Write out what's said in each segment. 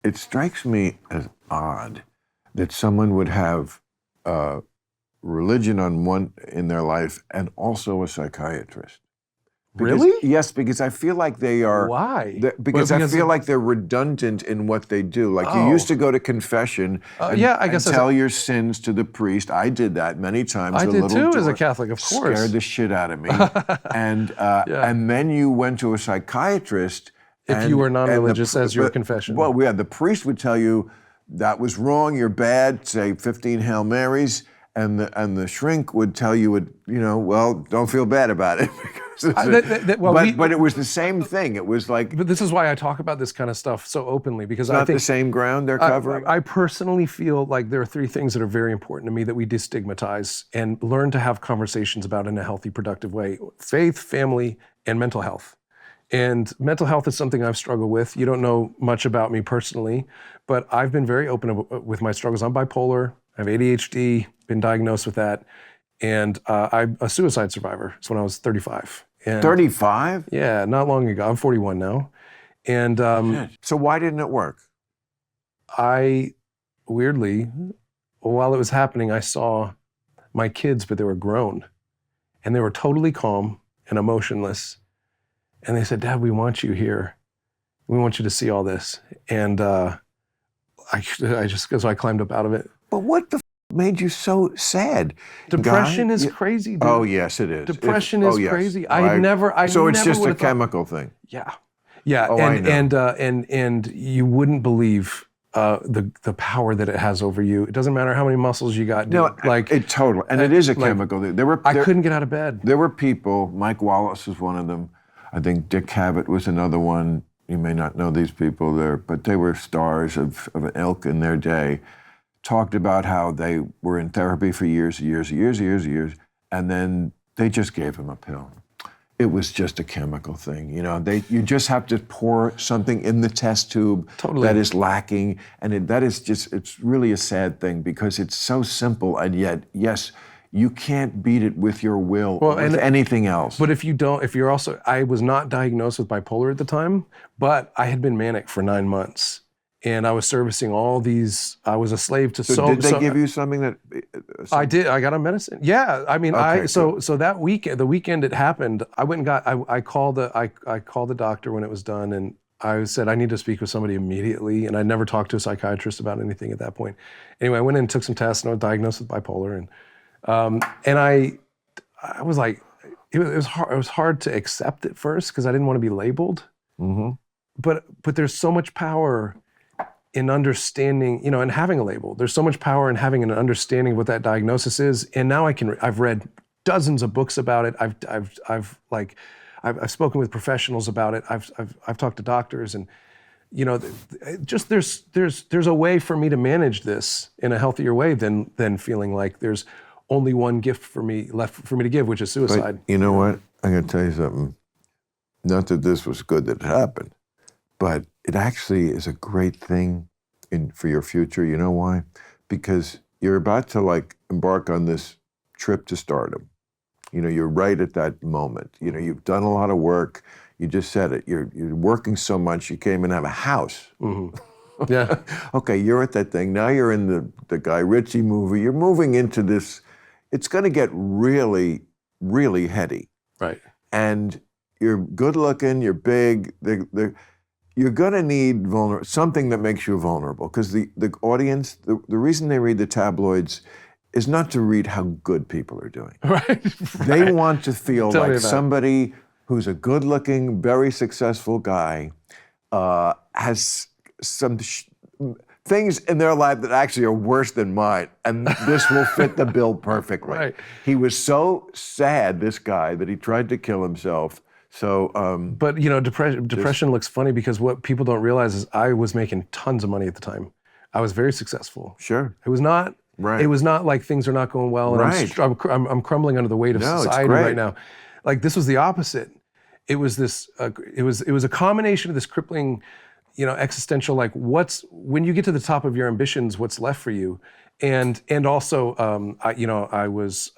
it strikes me as odd that someone would have religion in their life and also a psychiatrist. Really? Yes, because I feel like they are. Why? Because I feel like they're redundant in what they do. Like you used to go to confession and tell your sins to the priest. I did that many times. I did too as a Catholic, of course. Scared the shit out of me. and then you went to a psychiatrist. If you were non-religious as your confession. Well, yeah, the priest would tell you that was wrong, you're bad, say 15 Hail Marys. And the shrink would tell you, well, don't feel bad about it. But it was the same thing. It was like. But this is why I talk about this kind of stuff so openly, because I think it's not the same ground they're covering. I personally feel like there are three things that are very important to me that we destigmatize and learn to have conversations about in a healthy, productive way: faith, family, and mental health. And mental health is something I've struggled with. You don't know much about me personally, but I've been very open with my struggles. I'm bipolar. I have ADHD. Been diagnosed with that, and I'm a suicide survivor. It's when I was 35. 35? Yeah, not long ago. I'm 41 now. And so why didn't it work? I, weirdly, while it was happening, I saw my kids, but they were grown. And they were totally calm and emotionless. And they said, "Dad, we want you here. We want you to see all this." And so I climbed up out of it. But what the made you so sad? Depression is crazy, dude. Oh, yes, it is. Depression is crazy. So it's just a chemical thing. Yeah. Yeah. Oh, and you wouldn't believe the power that it has over you. It doesn't matter how many muscles you got. Dude. No, it totally. And it is a chemical. I couldn't get out of bed. There were people. Mike Wallace was one of them. I think Dick Cavett was another one. You may not know these people there, but they were stars of an ilk in their day. Talked about how they were in therapy for years, and then they just gave him a pill. It was just a chemical thing, you just have to pour something in the test tube that is lacking, and it's really a sad thing because it's so simple, and yet, yes, you can't beat it with your will or with anything else. But I was not diagnosed with bipolar at the time, but I had been manic for 9 months. And I was servicing all these. I was a slave to. So did they give you something that? I did. I got on medicine. Yeah, I mean, so that weekend, the weekend it happened, I went and got. I called the doctor when it was done, and I said I need to speak with somebody immediately. And I never talked to a psychiatrist about anything at that point. Anyway, I went in and took some tests, and I was diagnosed with bipolar. And I was like, it was hard. It was hard to accept at first because I didn't want to be labeled. Mm-hmm. But there's so much power in understanding, and having a label. There's so much power in having an understanding of what that diagnosis is. And now I've read dozens of books about it. I've spoken with professionals about it. I've talked to doctors, and just there's a way for me to manage this in a healthier way than feeling like there's only one gift left for me to give, which is suicide. But you know what? I'm going to tell you something. Not that this was good that it happened, but it actually is a great thing for your future. You know why? Because you're about to embark on this trip to stardom. You're right at that moment. You've done a lot of work. You just said it. You're working so much you can't even have a house. Mm-hmm. Yeah. Okay, you're at that thing. Now you're in the Guy Ritchie movie. You're moving into this. It's going to get really, really heady. Right. And you're good looking. You're big. You're going to need something that makes you vulnerable, because the audience, the reason they read the tabloids is not to read how good people are doing. Right. They want to feel like somebody who's a good-looking, very successful guy has some things in their life that actually are worse than mine, and this will fit the bill perfectly. Right. He was so sad, this guy, that he tried to kill himself. So, but depression looks funny because what people don't realize is I was making tons of money at the time. I was very successful. Sure. It was not. Right. It was not like things are not going well, and right. I'm crumbling under the weight of society right now. Like, this was the opposite. It was this. It was a combination of this crippling, existential. Like, when you get to the top of your ambitions, what's left for you, and also, I was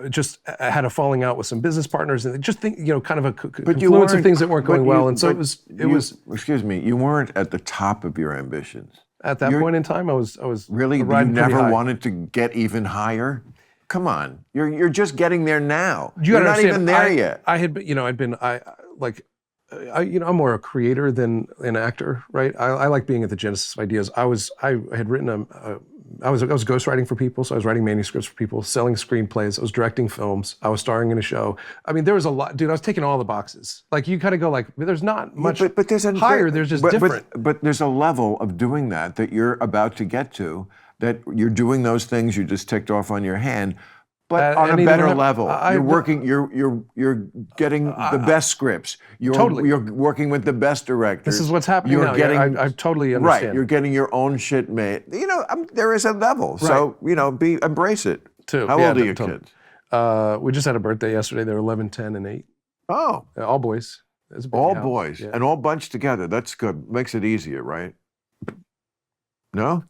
just had a falling out with some business partners, and just think, kind of a But confluence of things that weren't going well. And so it was. Excuse me, you weren't at the top of your ambitions. At that point in time, I was Really, you riding pretty never high. wanted to get even higher? Come on, you're just getting there now. You You're gotta not even understand, there yet. I had been, I'm more a creator than an actor, right? I like being at the genesis of ideas. I had written I was ghostwriting for people, so I was writing manuscripts for people, selling screenplays. I was directing films. I was starring in a show. I mean, there was a lot, dude. I was taking all the boxes. Like, you kind of go like, there's not much but there's higher. There's just different. But there's a level of doing that you're about to get to, that you're doing those things you just ticked off on your hand, but on a better level. You're working. You're getting the best scripts. Totally. You're working with the best directors. This is what's happening now. I totally understand. Right. You're getting your own shit made. There is a level. Right. So embrace it. Too. How old are your kids? We just had a birthday yesterday. They were 11, 10, and 8. Oh. All boys. All boys, and all bunched together. That's good. Makes it easier, right? No?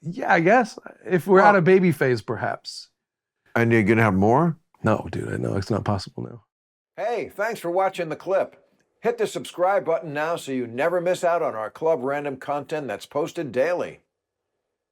Yeah, I guess. If we're out of baby phase, perhaps. And you're going to have more? No, dude. No, it's not possible now. Hey, thanks for watching the clip. Hit the subscribe button now so you never miss out on our Club Random content that's posted daily.